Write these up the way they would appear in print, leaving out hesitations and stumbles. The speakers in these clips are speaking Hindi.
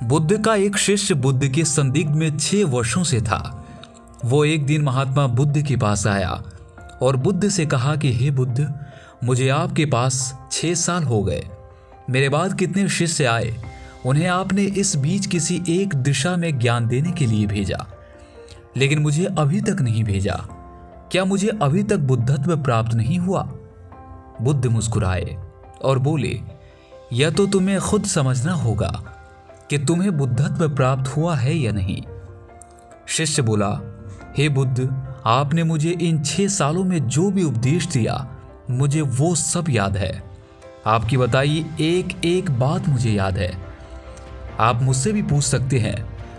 बुद्ध का एक शिष्य बुद्ध के संदिग्ध में 6 वर्षों से था। वो एक दिन महात्मा बुद्ध के पास आया और बुद्ध से कहा कि हे बुद्ध, मुझे आपके पास 6 साल हो गए। मेरे बाद कितने शिष्य आए, उन्हें आपने इस बीच किसी एक दिशा में ज्ञान देने के लिए भेजा, लेकिन मुझे अभी तक नहीं भेजा। क्या मुझे अभी तक बुद्धत्व प्राप्त नहीं हुआ? बुद्ध मुस्कुराए और बोले, यह तो तुम्हें खुद समझना होगा कि तुम्हें बुद्धत्व प्राप्त हुआ है या नहीं। शिष्य बोला, हे बुद्ध, आपने मुझे इन 6 सालों में जो भी उपदेश दिया, मुझे वो सब याद है। आपकी बताई एक एक बात मुझे याद है। आप मुझसे भी पूछ सकते हैं,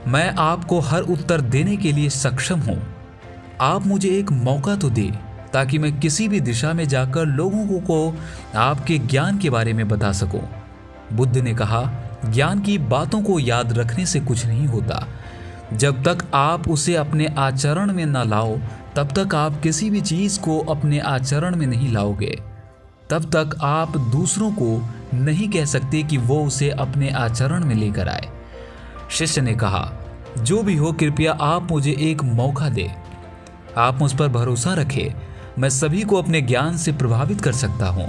मैं आपको हर उत्तर देने के लिए सक्षम हूं। आप मुझे एक मौका तो दे ताकि मैं किसी भी दिशा में जाकर लोगों को आपके ज्ञान के बारे में बता सकूं। बुद्ध ने कहा, ज्ञान की बातों को याद रखने से कुछ नहीं होता। जब तक आप उसे अपने आचरण में न लाओ, तब तक आप किसी भी चीज को अपने आचरण में नहीं लाओगे। तब तक आप दूसरों को नहीं कह सकते कि वो उसे अपने आचरण में लेकर आए। शिष्य ने कहा, जो भी हो, कृपया आप मुझे एक मौका दे। आप मुझ पर भरोसा रखें, मैं सभी को अपने ज्ञान से प्रभावित कर सकता हूं।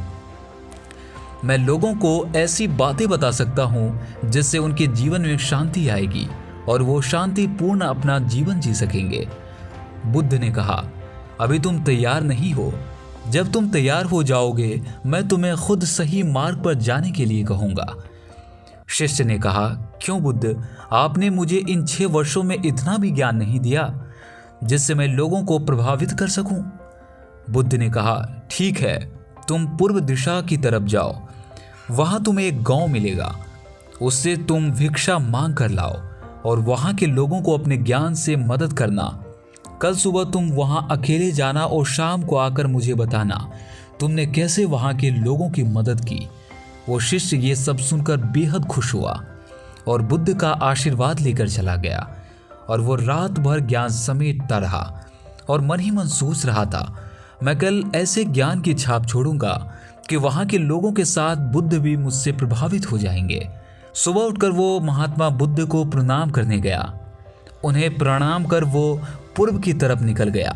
मैं लोगों को ऐसी बातें बता सकता हूं जिससे उनके जीवन में शांति आएगी और वो शांतिपूर्ण अपना जीवन जी सकेंगे। बुद्ध ने कहा, अभी तुम तैयार नहीं हो। जब तुम तैयार हो जाओगे, मैं तुम्हें खुद सही मार्ग पर जाने के लिए कहूंगा। शिष्य ने कहा, क्यों बुद्ध, आपने मुझे इन 6 वर्षों में इतना भी ज्ञान नहीं दिया जिससे मैं लोगों को प्रभावित कर सकूं? बुद्ध ने कहा, ठीक है, तुम पूर्व दिशा की तरफ जाओ। वहां तुम्हें एक गांव मिलेगा, उससे तुम भिक्षा मांग कर लाओ और वहां के लोगों को अपने ज्ञान से मदद करना। कल सुबह तुम वहां अकेले जाना और शाम को आकर मुझे बताना तुमने कैसे वहां के लोगों की मदद की। वो शिष्य ये सब सुनकर बेहद खुश हुआ और बुद्ध का आशीर्वाद लेकर चला गया। और वो रात भर ज्ञान समेटता रहा और मन ही मन सोच रहा था, मैं कल ऐसे ज्ञान की छाप छोड़ूंगा कि वहां के लोगों के साथ बुद्ध भी मुझसे प्रभावित हो जाएंगे। सुबह उठकर वो महात्मा बुद्ध को प्रणाम करने गया। उन्हें प्रणाम कर वो पूर्व की तरफ निकल गया।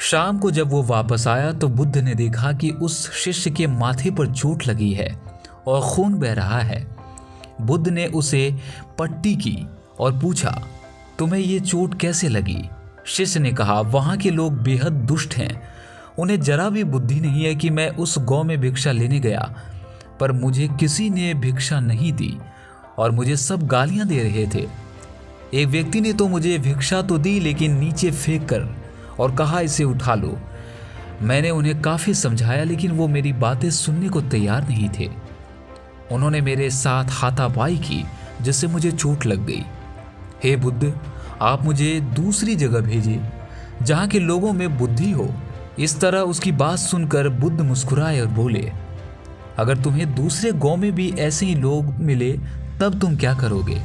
शाम को जब वो वापस आया तो बुद्ध ने देखा कि उस शिष्य के माथे पर चोट लगी है और खून बह रहा है। बुद्ध ने उसे पट्टी की और पूछा, तुम्हें ये चोट कैसे लगी? शिष्य ने कहा, वहां के लोग बेहद दुष्ट हैं। उन्हें जरा भी बुद्धि नहीं है कि मैं उस गांव में भिक्षा लेने गया, पर मुझे किसी ने भिक्षा नहीं दी और मुझे सब गालियां दे रहे थे। एक व्यक्ति ने तो मुझे भिक्षा तो दी, लेकिन नीचे फेंक कर और कहा, इसे उठा लो। मैंने उन्हें काफी समझाया, लेकिन वो मेरी बातें सुनने को तैयार नहीं थे। उन्होंने मेरे साथ हाथापाई की, जिससे मुझे चोट लग गई। हे बुद्ध, आप मुझे दूसरी जगह भेजिए जहां के लोगों में बुद्धि हो। इस तरह उसकी बात सुनकर बुद्ध मुस्कुराए और बोले, अगर तुम्हें दूसरे गांव में भी ऐसे ही लोग मिले तब तुम क्या करोगे?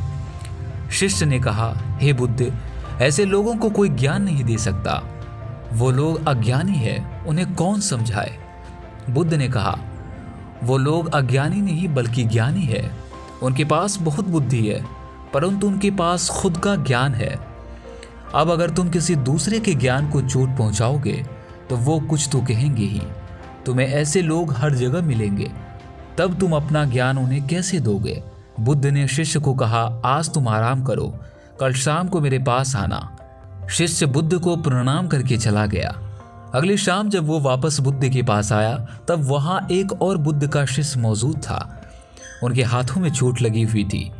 शिष्य ने कहा, हे बुद्ध, ऐसे लोगों को कोई ज्ञान नहीं दे सकता। वो लोग अज्ञानी है, उन्हें कौन समझाए? बुद्ध ने कहा, वो लोग अज्ञानी नहीं बल्कि ज्ञानी है। उनके पास बहुत बुद्धि है, परंतु उनके पास खुद का ज्ञान है। अब अगर तुम किसी दूसरे के ज्ञान को चोट पहुंचाओगे तो वो कुछ तो कहेंगे ही। तुम्हें ऐसे लोग हर जगह मिलेंगे, तब तुम अपना ज्ञान उन्हें कैसे दोगे? बुद्ध ने शिष्य को कहा, आज तुम आराम करो, कल शाम को मेरे पास आना। शिष्य बुद्ध को प्रणाम करके चला गया। अगली शाम जब वो वापस बुद्ध के पास आया, तब वहां एक और बुद्ध का शिष्य मौजूद था। उनके हाथों में चोट लगी हुई थी।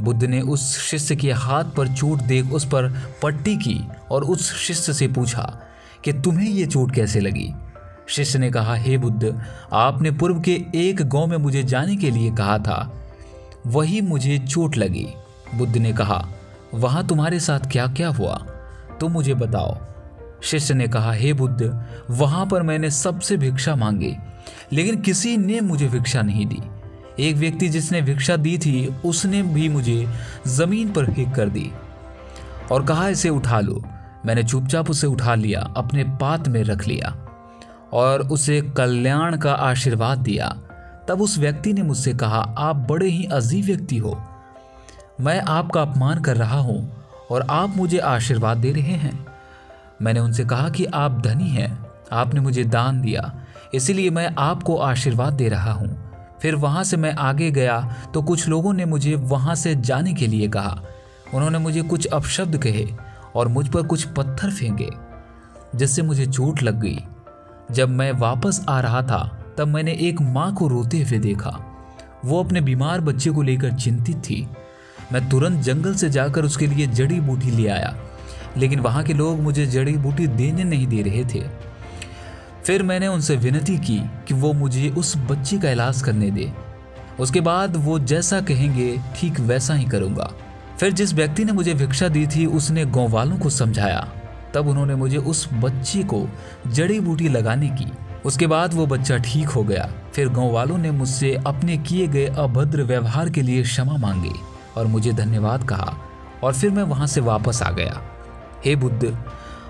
बुद्ध ने उस शिष्य के हाथ पर चोट देख उस पर पट्टी की और उस शिष्य से पूछा कि तुम्हें ये चोट कैसे लगी? शिष्य ने कहा, हे बुद्ध, आपने पूर्व के एक गांव में मुझे जाने के लिए कहा था, वही मुझे चोट लगी। बुद्ध ने कहा, वहां तुम्हारे साथ क्या क्या हुआ, तुम मुझे बताओ। शिष्य ने कहा, हे बुद्ध, वहां पर मैंने सबसे भिक्षा मांगी, लेकिन किसी ने मुझे भिक्षा नहीं दी। एक व्यक्ति जिसने भिक्षा दी थी, उसने भी मुझे जमीन पर फेंक कर दी और कहा, इसे उठा लो। मैंने चुपचाप उसे उठा लिया, अपने पात में रख लिया और उसे कल्याण का आशीर्वाद दिया। तब उस व्यक्ति ने मुझसे कहा, आप बड़े ही अजीब व्यक्ति हो। मैं आपका अपमान कर रहा हूँ और आप मुझे आशीर्वाद दे रहे हैं। मैंने उनसे कहा कि आप धनी हैं, आपने मुझे दान दिया, इसीलिए मैं आपको आशीर्वाद दे रहा हूँ। फिर वहाँ से मैं आगे गया तो कुछ लोगों ने मुझे वहाँ से जाने के लिए कहा। उन्होंने मुझे कुछ अपशब्द कहे और मुझ पर कुछ पत्थर फेंके, जिससे मुझे चोट लग गई। जब मैं वापस आ रहा था तब मैंने एक माँ को रोते हुए देखा। वो अपने बीमार बच्चे को लेकर चिंतित थी। मैं तुरंत जंगल से जाकर उसके लिए जड़ी बूटी ले आया, लेकिन वहाँ के लोग मुझे जड़ी बूटी देने नहीं दे रहे थे। फिर मैंने उनसे विनती की कि वो मुझे उस बच्चे का इलाज करने दे। उसके बाद वो जैसा कहेंगे ठीक वैसा ही करूँगा। फिर जिस व्यक्ति ने मुझे भिक्षा दी थी उसने गाँव वालों को समझाया। तब उन्होंने मुझे उस बच्चे को जड़ी बूटी लगाने की। उसके बाद वो बच्चा ठीक हो गया। फिर गाँव वालों ने मुझसे अपने किए गए अभद्र व्यवहार के लिए क्षमा मांगी और मुझे धन्यवाद कहा, और फिर मैं वहाँ से वापस आ गया। हे बुद्ध,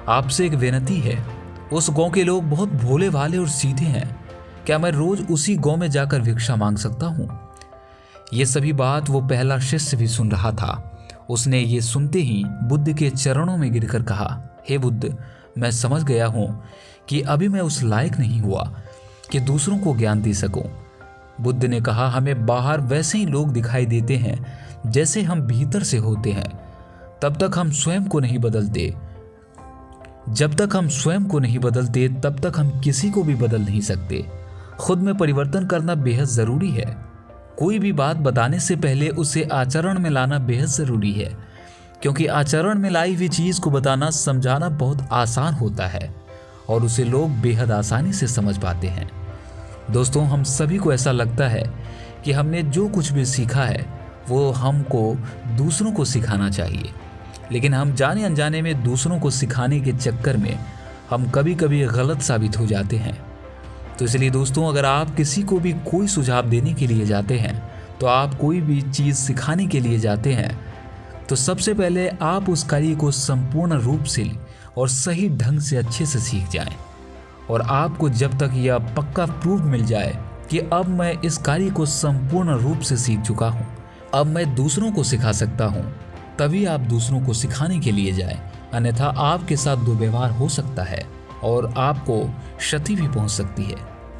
आपसे एक विनती है। उस गांव के लोग बहुत भोले भाले और सीधे हैं। क्या मैं रोज उसी गांव में जाकर भिक्षा मांग सकता हूँ? ये सभी बात वो पहला शिष्य भी सुन रहा था। उसने ये सुनते ही बुद्ध के चरणों में गिरकर कहा, हे बुद्ध, मैं समझ गया हूँ कि अभी मैं उस लायक नहीं हुआ कि दूसरों को ज्ञान दे सकूं। बुद्ध ने कहा, हमें बाहर वैसे ही लोग दिखाई देते हैं जैसे हम भीतर से होते हैं। तब तक हम स्वयं को नहीं बदलते। जब तक हम स्वयं को नहीं बदलते तब तक हम किसी को भी बदल नहीं सकते। खुद में परिवर्तन करना बेहद ज़रूरी है। कोई भी बात बताने से पहले उसे आचरण में लाना बेहद ज़रूरी है, क्योंकि आचरण में लाई हुई चीज़ को बताना, समझाना बहुत आसान होता है और उसे लोग बेहद आसानी से समझ पाते हैं। दोस्तों, हम सभी को ऐसा लगता है कि हमने जो कुछ भी सीखा है वो हमको दूसरों को सिखाना चाहिए, लेकिन हम जाने अनजाने में दूसरों को सिखाने के चक्कर में हम कभी कभी गलत साबित हो जाते हैं। तो इसलिए दोस्तों, अगर आप किसी को भी कोई सुझाव देने के लिए जाते हैं, तो आप कोई भी चीज़ सिखाने के लिए जाते हैं, तो सबसे पहले आप उस कार्य को संपूर्ण रूप से और सही ढंग से अच्छे से सीख जाएं। और आपको जब तक यह पक्का प्रूफ मिल जाए कि अब मैं इस कार्य को संपूर्ण रूप से सीख चुका हूँ, अब मैं दूसरों को सिखा सकता हूँ, तभी आप दूसरों को सिखाने के लिए जाएं। अन्यथा आपके साथ दुर्व्यवहार हो सकता है और आपको क्षति भी पहुँच सकती है।